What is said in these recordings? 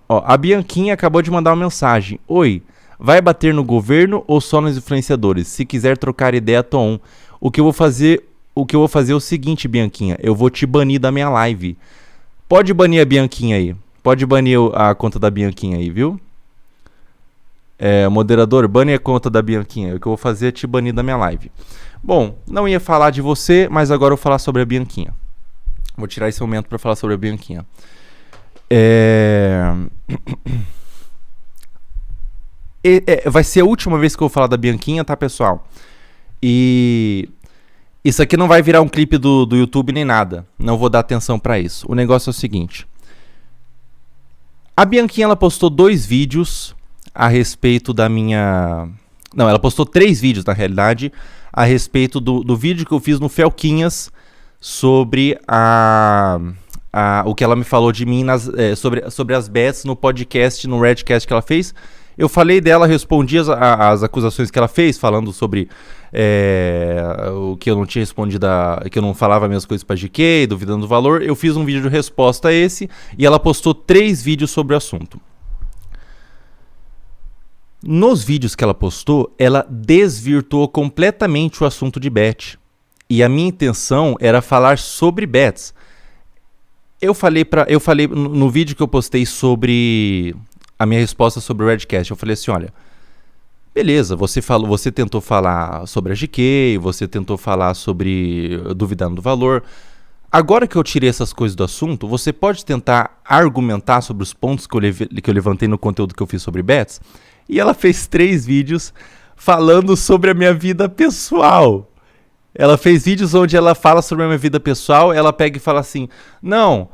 Ó, a Bianquinha acabou de mandar uma mensagem. Oi, vai bater no governo ou só nos influenciadores? Se quiser trocar ideia, tô on. O que eu vou fazer é o seguinte, Bianquinha. Eu vou te banir da minha live. Pode banir a Bianquinha aí. Pode banir a conta da Bianquinha aí, viu? Moderador, bane a conta da Bianquinha. O que eu vou fazer é te banir da minha live. Bom, não ia falar de você, mas agora eu vou falar sobre a Bianquinha. Vou tirar esse momento para falar sobre a Bianquinha. Vai ser a última vez que eu vou falar da Bianquinha, tá, pessoal? E isso aqui não vai virar um clipe do YouTube nem nada. Não vou dar atenção para isso. O negócio é o seguinte. A Bianquinha, ela postou 2 vídeos a respeito da minha... Não, ela postou 3 vídeos, na realidade, a respeito do vídeo que eu fiz no Felquinhas sobre o que ela me falou de mim sobre as bets no podcast, no Redcast que ela fez. Eu falei dela, respondi as acusações que ela fez, falando sobre o que eu não tinha respondido, que eu não falava as mesmas coisas pra GK, duvidando do valor. Eu fiz um vídeo de resposta a esse e ela postou 3 vídeos sobre o assunto. Nos vídeos que ela postou, ela desvirtuou completamente o assunto de bet. E a minha intenção era falar sobre bets. Eu falei no vídeo que eu postei sobre a minha resposta sobre o Redcast, eu falei assim, olha, beleza, você tentou falar sobre a GK, você tentou falar sobre duvidando do valor. Agora que eu tirei essas coisas do assunto, você pode tentar argumentar sobre os pontos que eu levantei no conteúdo que eu fiz sobre bets? E ela fez 3 vídeos falando sobre a minha vida pessoal. Ela fez vídeos onde ela fala sobre a minha vida pessoal, ela pega e fala assim, não,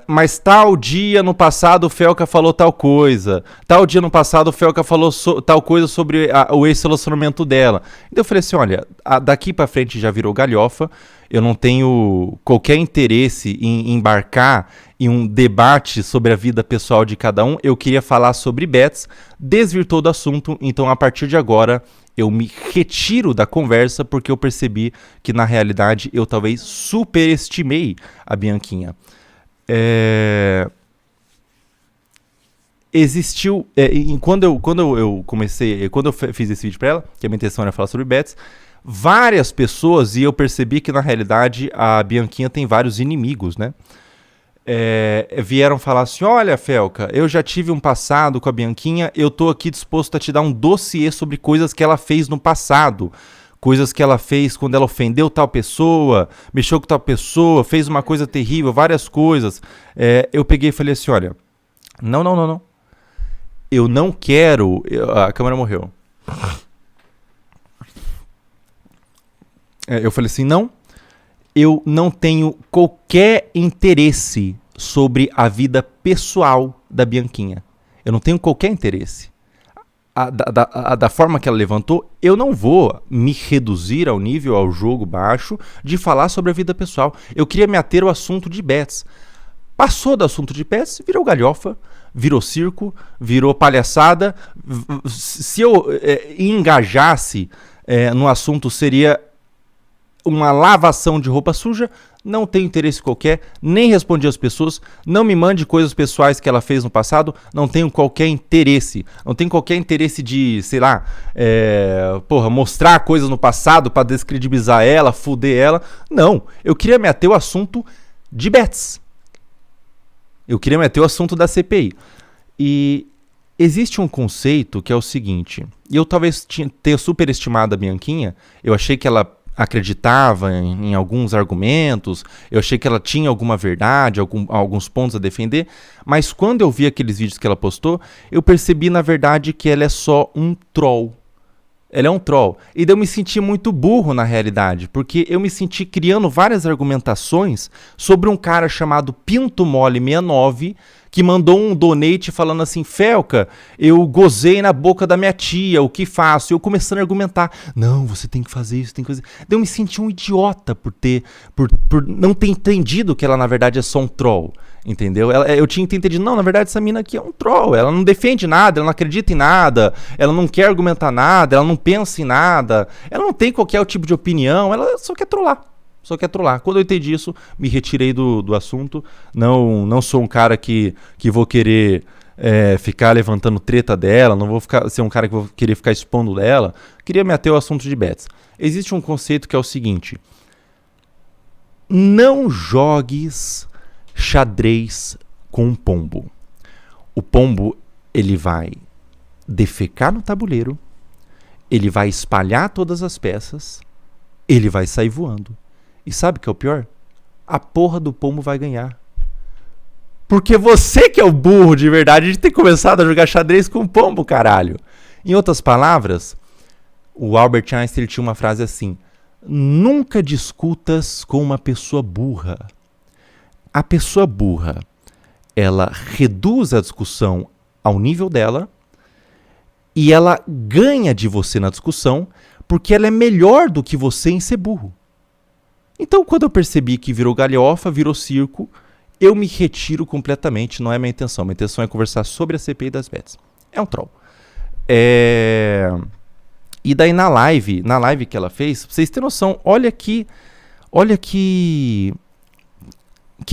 mas tal dia no passado o Felca falou tal coisa, tal dia no passado o Felca falou tal coisa sobre o ex-relacionamento dela. Então eu falei assim, olha, daqui pra frente já virou galhofa, eu não tenho qualquer interesse em embarcar em um debate sobre a vida pessoal de cada um, eu queria falar sobre bets, desvirtuou do assunto, então a partir de agora eu me retiro da conversa porque eu percebi que na realidade eu talvez superestimei a Bianquinha. Existiu, quando eu fiz esse vídeo para ela, que a minha intenção era falar sobre bets, várias pessoas, e eu percebi que na realidade a Bianquinha tem vários inimigos, né? Vieram falar assim, olha Felca, eu já tive um passado com a Bianquinha, eu tô aqui disposto a te dar um dossiê sobre coisas que ela fez no passado, coisas que ela fez quando ela ofendeu tal pessoa, mexeu com tal pessoa, fez uma coisa terrível, várias coisas. Eu peguei e falei assim, olha, não, eu não quero... A câmera morreu. Eu falei assim, não, eu não tenho qualquer interesse sobre a vida pessoal da Bianquinha. Eu não tenho qualquer interesse. Da forma que ela levantou, eu não vou me reduzir ao nível, ao jogo baixo, de falar sobre a vida pessoal. Eu queria me ater ao assunto de bets. Passou do assunto de bets, virou galhofa, virou circo, virou palhaçada. Se eu engajasse no assunto, seria uma lavação de roupa suja. Não tenho interesse qualquer, nem respondi às pessoas, não me mande coisas pessoais que ela fez no passado, não tenho qualquer interesse. Não tenho qualquer interesse de, sei lá, mostrar coisas no passado para descredibilizar ela, fuder ela. Não, eu queria me ater ao assunto de bets. Eu queria me ater ao assunto da CPI. E existe um conceito que é o seguinte, e eu talvez tenha superestimado a Bianquinha, eu achei que ela acreditava em alguns argumentos, eu achei que ela tinha alguma verdade, alguns pontos a defender, mas quando eu vi aqueles vídeos que ela postou, eu percebi na verdade que ela é só um troll. Ela é um troll. E daí eu me senti muito burro na realidade, porque eu me senti criando várias argumentações sobre um cara chamado Pinto Mole 69, que mandou um donate falando assim, Felca, eu gozei na boca da minha tia, o que faço? Eu começando a argumentar, não, você tem que fazer isso, tem que fazer isso. Daí eu me senti um idiota por não ter entendido que ela na verdade é só um troll, entendeu? Eu tinha entendido, não, na verdade essa mina aqui é um troll, ela não defende nada, ela não acredita em nada, ela não quer argumentar nada, ela não pensa em nada, ela não tem qualquer tipo de opinião, ela só quer trollar. Só quer trollar. Quando eu entendi isso, me retirei do assunto. Não sou um cara que vou querer ficar levantando treta dela, não vou ser um cara que vou querer ficar expondo dela. Queria me ater ao assunto de bets. Existe um conceito que é o seguinte: não jogues xadrez com um pombo. O pombo, ele vai defecar no tabuleiro, ele vai espalhar todas as peças, ele vai sair voando. E sabe o que é o pior? A porra do pombo vai ganhar. Porque você que é o burro de verdade de ter começado a jogar xadrez com o pombo, caralho. Em outras palavras, o Albert Einstein tinha uma frase assim: nunca discutas com uma pessoa burra. A pessoa burra, ela reduz a discussão ao nível dela e ela ganha de você na discussão porque ela é melhor do que você em ser burro. Então, quando eu percebi que virou galhofa, virou circo, eu me retiro completamente. Não é minha intenção. Minha intenção é conversar sobre a CPI das bets. É um troll. E daí na live que ela fez, pra vocês terem noção, olha que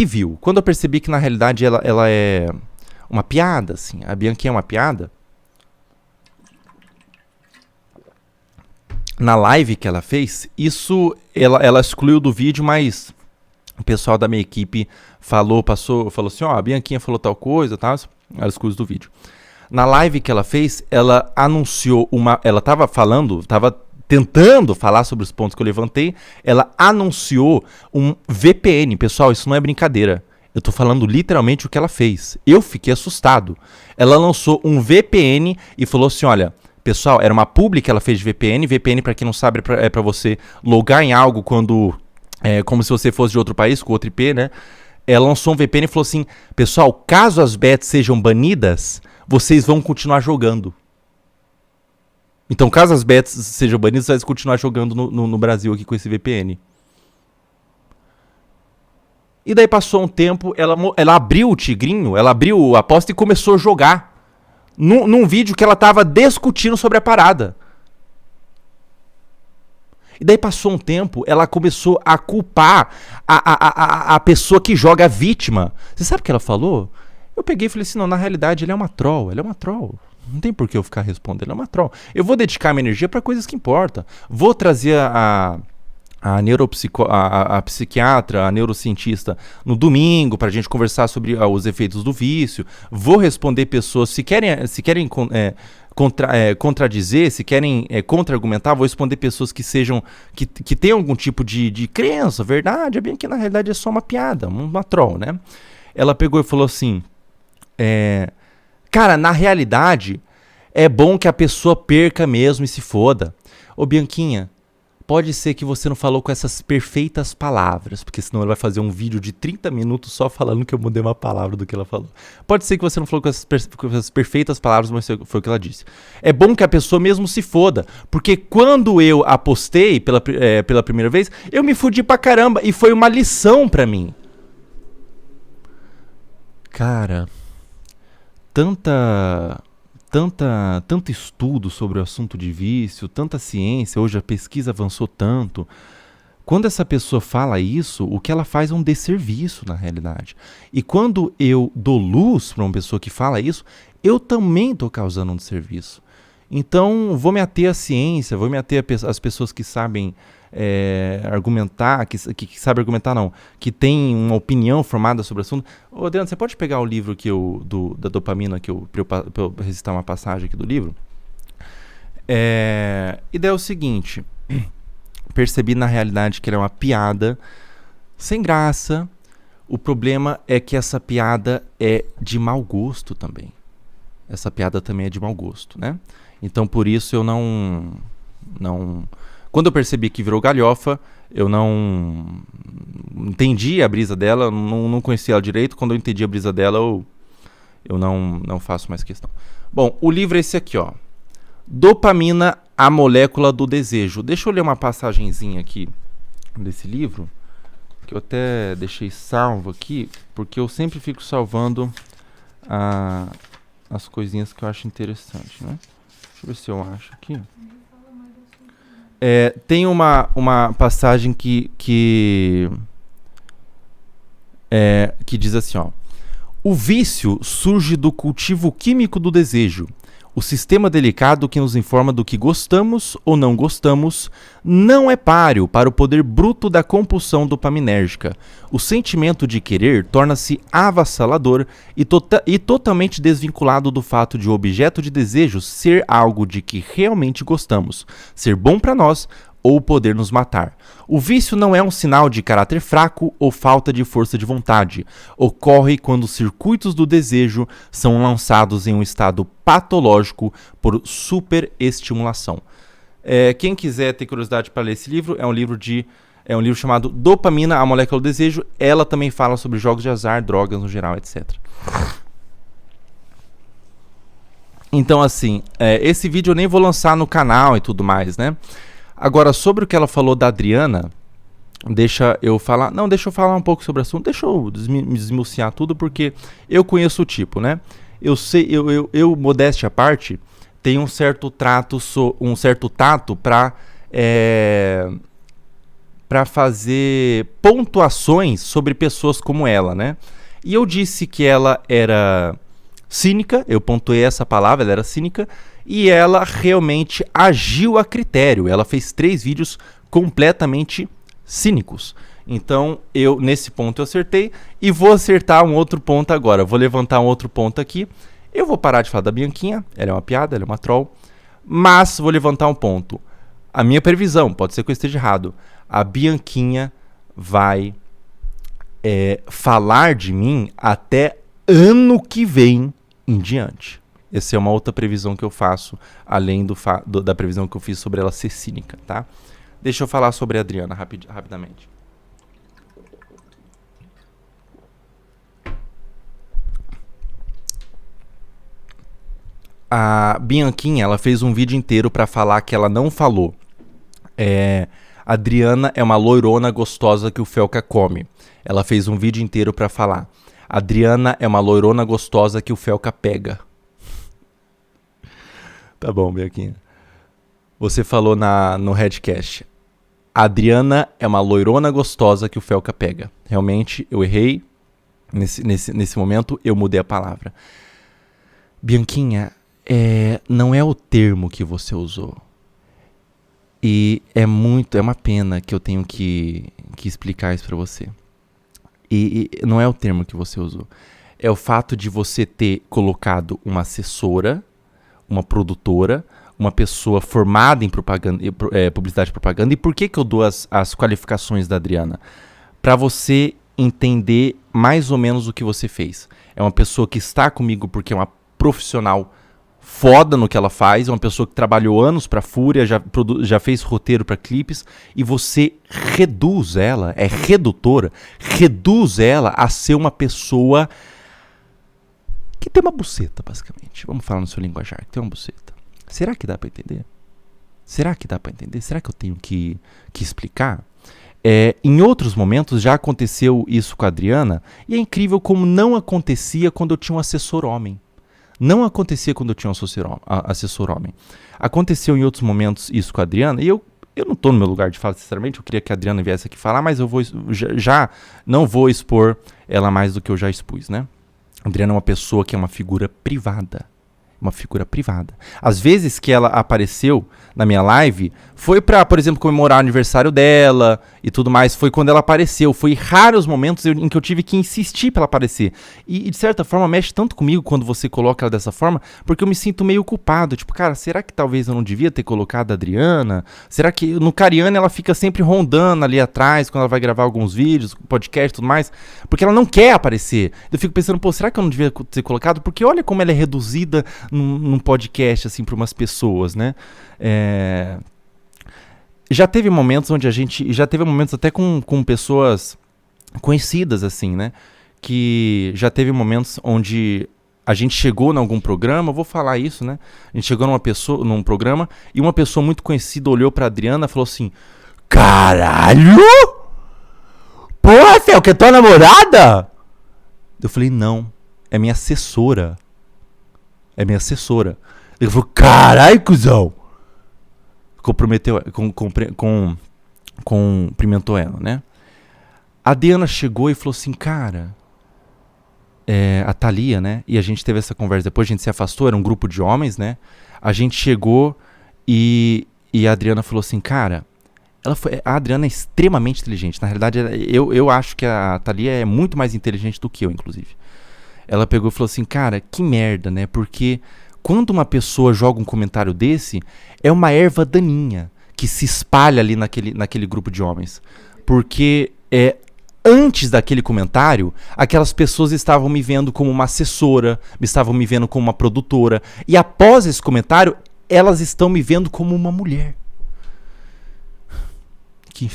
viu. Quando eu percebi que na realidade ela é uma piada, assim, a Bianquinha é uma piada, na live que ela fez, isso ela excluiu do vídeo, mas o pessoal da minha equipe falou assim, a Bianquinha falou tal coisa, tal, ela excluiu do vídeo. Na live que ela fez, ela anunciou ela estava tentando falar sobre os pontos que eu levantei, ela anunciou um VPN. Pessoal, isso não é brincadeira. Eu tô falando literalmente o que ela fez. Eu fiquei assustado. Ela lançou um VPN e falou assim, olha, pessoal, era uma publi que ela fez de VPN. VPN, para quem não sabe, é para você logar em algo quando como se você fosse de outro país, com outro IP, né? Ela lançou um VPN e falou assim, pessoal, caso as bets sejam banidas, vocês vão continuar jogando. Então, caso as bets sejam banidas, você vai continuar jogando no Brasil aqui com esse VPN. E daí passou um tempo, ela abriu o tigrinho, ela abriu a aposta e começou a jogar. Num vídeo que ela estava discutindo sobre a parada. E daí passou um tempo, ela começou a culpar a pessoa que joga a vítima. Você sabe o que ela falou? Eu peguei e falei assim, não, na realidade ela é uma troll. Não tem por que eu ficar respondendo, ela é uma troll. Eu vou dedicar minha energia para coisas que importam. Vou trazer a psiquiatra, a neurocientista no domingo para a gente conversar sobre os efeitos do vício. Vou responder pessoas, se querem contradizer, se querem contra-argumentar, vou responder pessoas que tenham algum tipo de crença, verdade, é bem que na realidade é só uma piada, uma troll, né? Ela pegou e falou assim, cara, na realidade é bom que a pessoa perca mesmo e se foda. Ô Bianquinha, pode ser que você não falou com essas perfeitas palavras, porque senão ela vai fazer um vídeo de 30 minutos só falando que eu mudei uma palavra do que ela falou. Pode ser que você não falou com essas perfeitas palavras, mas foi o que ela disse. É bom que a pessoa mesmo se foda, porque quando eu apostei pela primeira vez, eu me fudi pra caramba e foi uma lição pra mim. Cara, tanto estudo sobre o assunto de vício, tanta ciência, hoje a pesquisa avançou tanto. Quando essa pessoa fala isso, o que ela faz é um desserviço na realidade. E quando eu dou luz para uma pessoa que fala isso, eu também estou causando um desserviço. Então, vou me ater à ciência, vou me ater às pessoas que sabem argumentar, que sabem argumentar não, que tem uma opinião formada sobre o assunto. Ô, Adriano, você pode pegar o livro da dopamina pra eu recitar uma passagem aqui do livro? E daí é o seguinte, percebi na realidade que era uma piada sem graça. O problema é que essa piada é de mau gosto também. Essa piada também é de mau gosto, né? Então por isso eu não... Quando eu percebi que virou galhofa, eu não entendi a brisa dela, não conhecia ela direito. Quando eu entendi a brisa dela, eu não faço mais questão. Bom, o livro é esse aqui, ó. Dopamina, a molécula do desejo. Deixa eu ler uma passagenzinha aqui desse livro, que eu até deixei salvo aqui, porque eu sempre fico salvando as coisinhas que eu acho interessante, né? Deixa eu ver se eu acho aqui. Tem uma passagem que diz assim, ó. O vício surge do cultivo químico do desejo. O sistema delicado que nos informa do que gostamos ou não gostamos não é páreo para o poder bruto da compulsão dopaminérgica. O sentimento de querer torna-se avassalador e totalmente desvinculado do fato de o objeto de desejo ser algo de que realmente gostamos, ser bom para nós ou poder nos matar. O vício não é um sinal de caráter fraco ou falta de força de vontade. Ocorre quando os circuitos do desejo são lançados em um estado patológico por superestimulação. Quem quiser ter curiosidade para ler esse livro, é um livro chamado Dopamina, a Molécula do Desejo. Ela também fala sobre jogos de azar, drogas no geral, etc. Então, assim, esse vídeo eu nem vou lançar no canal e tudo mais, né? Agora, sobre o que ela falou da Adriana, deixa eu falar um pouco sobre o assunto, deixa eu desmuciar tudo, porque eu conheço o tipo, né? Eu modéstia à parte, tenho um certo tato para fazer pontuações sobre pessoas como ela, né? E eu disse que ela era cínica, eu pontuei essa palavra, ela era cínica, e ela realmente agiu a critério. Ela fez 3 vídeos completamente cínicos. Então, nesse ponto eu acertei, e vou acertar um outro ponto agora. Vou levantar um outro ponto aqui. Eu vou parar de falar da Bianquinha, ela é uma piada, ela é uma troll, mas vou levantar um ponto. A minha previsão, pode ser que eu esteja errado, a Bianquinha vai falar de mim até ano que vem em diante. Essa é uma outra previsão que eu faço, além da previsão que eu fiz sobre ela ser cínica, tá? Deixa eu falar sobre a Adriana rapidamente. A Bianquinha, ela fez um vídeo inteiro pra falar que ela não falou. A Adriana é uma loirona gostosa que o Felca come. Ela fez um vídeo inteiro pra falar. A Adriana é uma loirona gostosa que o Felca pega. Tá bom, Bianquinha. Você falou no Redcast. A Adriana é uma loirona gostosa que o Felca pega. Realmente, eu errei. Nesse momento, eu mudei a palavra. Bianquinha, não é o termo que você usou. E é uma pena que eu tenho que explicar isso pra você. E não é o termo que você usou. É o fato de você ter colocado uma assessora, uma produtora, uma pessoa formada em publicidade e propaganda. E por que eu dou as qualificações da Adriana? Para você entender mais ou menos o que você fez. É uma pessoa que está comigo porque é uma profissional foda no que ela faz, é uma pessoa que trabalhou anos para Fúria, já fez roteiro para clipes, e você reduz ela, redutora, reduz ela a ser uma pessoa que tem uma buceta, basicamente. Vamos falar no seu linguajar, que tem uma buceta. Será que dá pra entender? Será que eu tenho que explicar? Em outros momentos já aconteceu isso com a Adriana, e é incrível como não acontecia quando eu tinha um assessor homem. Não acontecia quando eu tinha um assessor homem. Aconteceu em outros momentos isso com a Adriana, e eu não tô no meu lugar de fala, sinceramente, eu queria que a Adriana viesse aqui falar, mas eu já não vou expor ela mais do que eu já expus, né? A Adriana é uma pessoa que é uma figura privada. Uma figura privada. Às vezes que ela apareceu na minha live, foi pra, por exemplo, comemorar o aniversário dela e tudo mais. Foi quando ela apareceu. Foi raros momentos em que eu tive que insistir pra ela aparecer. E de certa forma, mexe tanto comigo quando você coloca ela dessa forma, porque eu me sinto meio culpado. Tipo, cara, será que talvez eu não devia ter colocado a Adriana? Será que no Cariani ela fica sempre rondando ali atrás, quando ela vai gravar alguns vídeos, podcast e tudo mais? Porque ela não quer aparecer. Eu fico pensando, pô, será que eu não devia ter colocado? Porque olha como ela é reduzida num podcast, assim, para umas pessoas, né? Já teve momentos até com pessoas conhecidas, assim, né? Que já teve momentos onde a gente chegou em algum programa, eu vou falar isso, né? A gente chegou num programa e uma pessoa muito conhecida olhou pra Adriana e falou assim: caralho! Porra, Fel, que é tua namorada? Eu falei, não, é minha assessora. É minha assessora. Ele falou, caralho, cuzão. cumprimentou ela, né? A Diana chegou e falou assim, cara, a Thalia, né? E a gente teve essa conversa, depois a gente se afastou, era um grupo de homens, né? A gente chegou e a Adriana falou assim, cara, a Adriana é extremamente inteligente. Na realidade, eu acho que a Thalia é muito mais inteligente do que eu, inclusive. Ela pegou e falou assim, cara, que merda, né? Porque quando uma pessoa joga um comentário desse, é uma erva daninha que se espalha ali naquele grupo de homens. Porque antes daquele comentário, aquelas pessoas estavam me vendo como uma assessora, estavam me vendo como uma produtora. E após esse comentário, elas estão me vendo como uma mulher. Que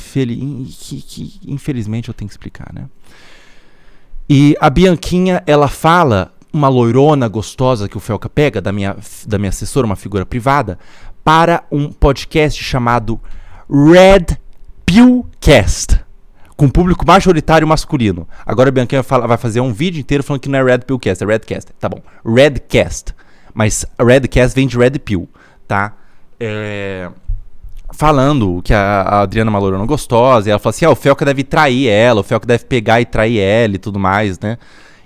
infelizmente eu tenho que explicar, né? E a Bianquinha, ela fala, uma loirona gostosa que o Felca pega, da minha assessora, uma figura privada, para um podcast chamado Red Pillcast, com público majoritário masculino. Agora a Bianquinha vai fazer um vídeo inteiro falando que não é Red Pillcast, é Redcast. Tá bom, Redcast. Mas Redcast vem de Red Pill, tá? Falando que a Adriana é uma loirona gostosa, e ela fala assim, o Felca deve trair ela, o Felca deve pegar e trair ela e tudo mais, né?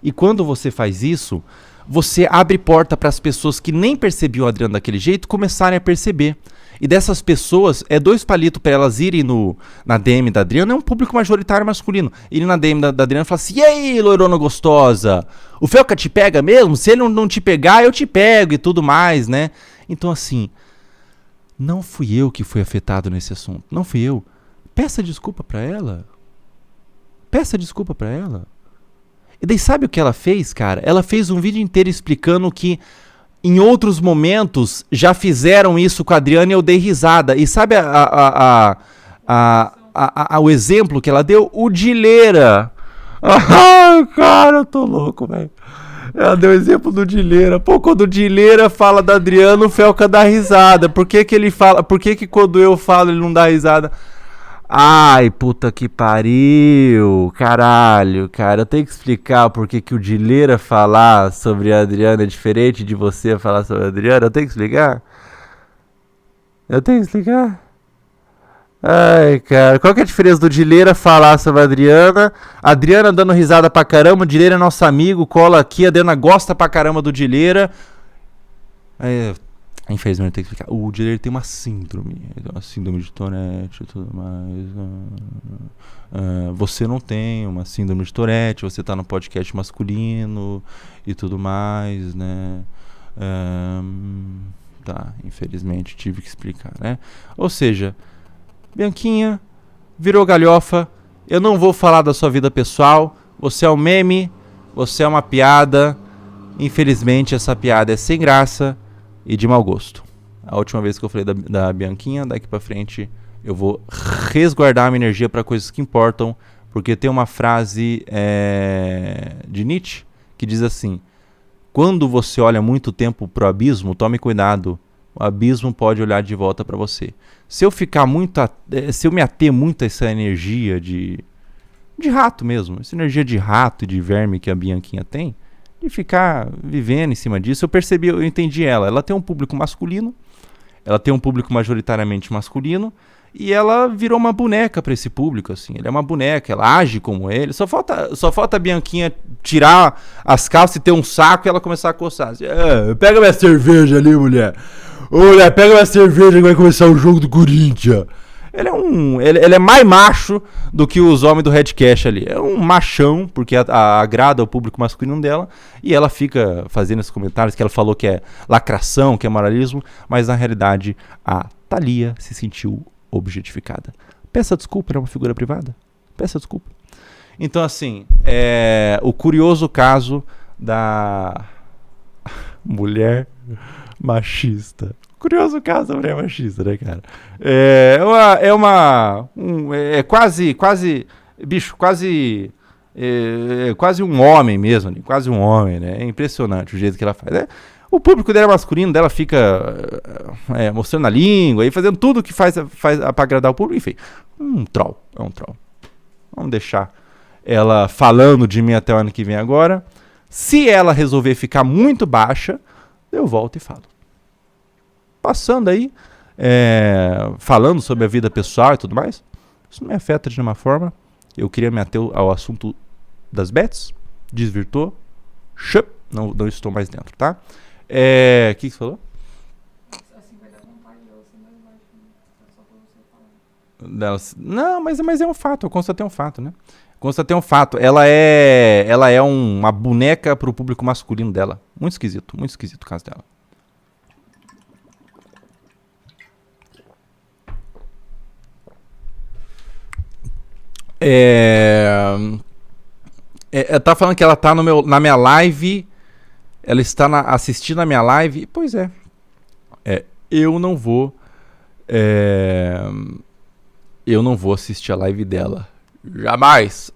E quando você faz isso, você abre porta para as pessoas que nem percebiam a Adriana daquele jeito começarem a perceber. E dessas pessoas, 2 palitos para elas irem na DM da Adriana, é um público majoritário masculino. Irem na DM da Adriana e falar assim, e aí, loirona gostosa? O Felca te pega mesmo? Se ele não te pegar, eu te pego e tudo mais, né? Então, assim, não fui eu que fui afetado nesse assunto. Não fui eu. Peça desculpa pra ela. Peça desculpa pra ela. E daí sabe o que ela fez, cara? Ela fez um vídeo inteiro explicando que em outros momentos já fizeram isso com a Adriana e eu dei risada. E sabe o exemplo que ela deu? O Dileira. Ai, cara, eu tô louco, velho. Ela deu o exemplo do Dileira. Pô, quando o Dileira fala da Adriana, o Felca dá risada. Por que ele fala? Por que quando eu falo ele não dá risada? Ai, puta que pariu. Caralho, cara. Eu tenho que explicar por que o Dileira falar sobre a Adriana é diferente de você falar sobre a Adriana. Eu tenho que explicar? Ai, cara, qual que é a diferença do Dileira falar sobre a Adriana? A Adriana dando risada pra caramba, o Dileira é nosso amigo, cola aqui, a Adriana gosta pra caramba do Dileira. Infelizmente eu tenho que explicar. O Dileira tem uma síndrome de Tourette e tudo mais. Você não tem uma síndrome de Tourette, você tá no podcast masculino e tudo mais, né? Tá, infelizmente tive que explicar, né? Ou seja, Bianquinha, virou galhofa, eu não vou falar da sua vida pessoal, você é um meme, você é uma piada, infelizmente essa piada é sem graça e de mau gosto. A última vez que eu falei da Bianquinha, daqui pra frente eu vou resguardar minha energia para coisas que importam, porque tem uma frase de Nietzsche que diz assim, quando você olha muito tempo pro abismo, tome cuidado, o abismo pode olhar de volta para você. Se eu me ater muito a essa energia de rato mesmo, essa energia de rato e de verme que a Bianquinha tem, de ficar vivendo em cima disso, eu entendi ela. Ela tem um público masculino, ela tem um público majoritariamente masculino, e ela virou uma boneca para esse público, assim. Ela é uma boneca, ela age como ele. Só falta a Bianquinha tirar as calças e ter um saco e ela começar a coçar. Assim, pega minha cerveja ali, mulher. Ô, mulher, pega minha cerveja que vai começar o jogo do Corinthians. Ele é mais macho do que os homens do Redcast ali. É um machão, porque agrada o público masculino dela. E ela fica fazendo esses comentários que ela falou que é lacração, que é moralismo. Mas na realidade, a Thalia se sentiu objetificada. Peça desculpa, é uma figura privada. Peça desculpa. Então, assim, o curioso caso da mulher machista. Curioso caso da mulher machista, né, cara? Quase um homem mesmo, né? Quase um homem, né? É impressionante o jeito que ela faz, né? O público dela é masculino, dela fica mostrando a língua e fazendo tudo que faz pra agradar o público. Enfim, é um troll. Vamos deixar ela falando de mim até o ano que vem agora. Se ela resolver ficar muito baixa, eu volto e falo. Passando aí, falando sobre a vida pessoal e tudo mais. Isso não me afeta de nenhuma forma. Eu queria me ater ao assunto das bets. Desvirtou. Chup, não estou mais dentro, tá? O que você falou? Assim vai dar vontade de ela ser mais baixa, né? Só pra você falar. Não, mas é um fato. Eu constatei um fato, né? Constatei um fato. Ela é uma boneca pro público masculino dela. Muito esquisito o caso dela. Tá falando que ela tá na minha live. Ela está assistindo a minha live. Pois é. Eu não vou. Eu não vou assistir a live dela. Jamais.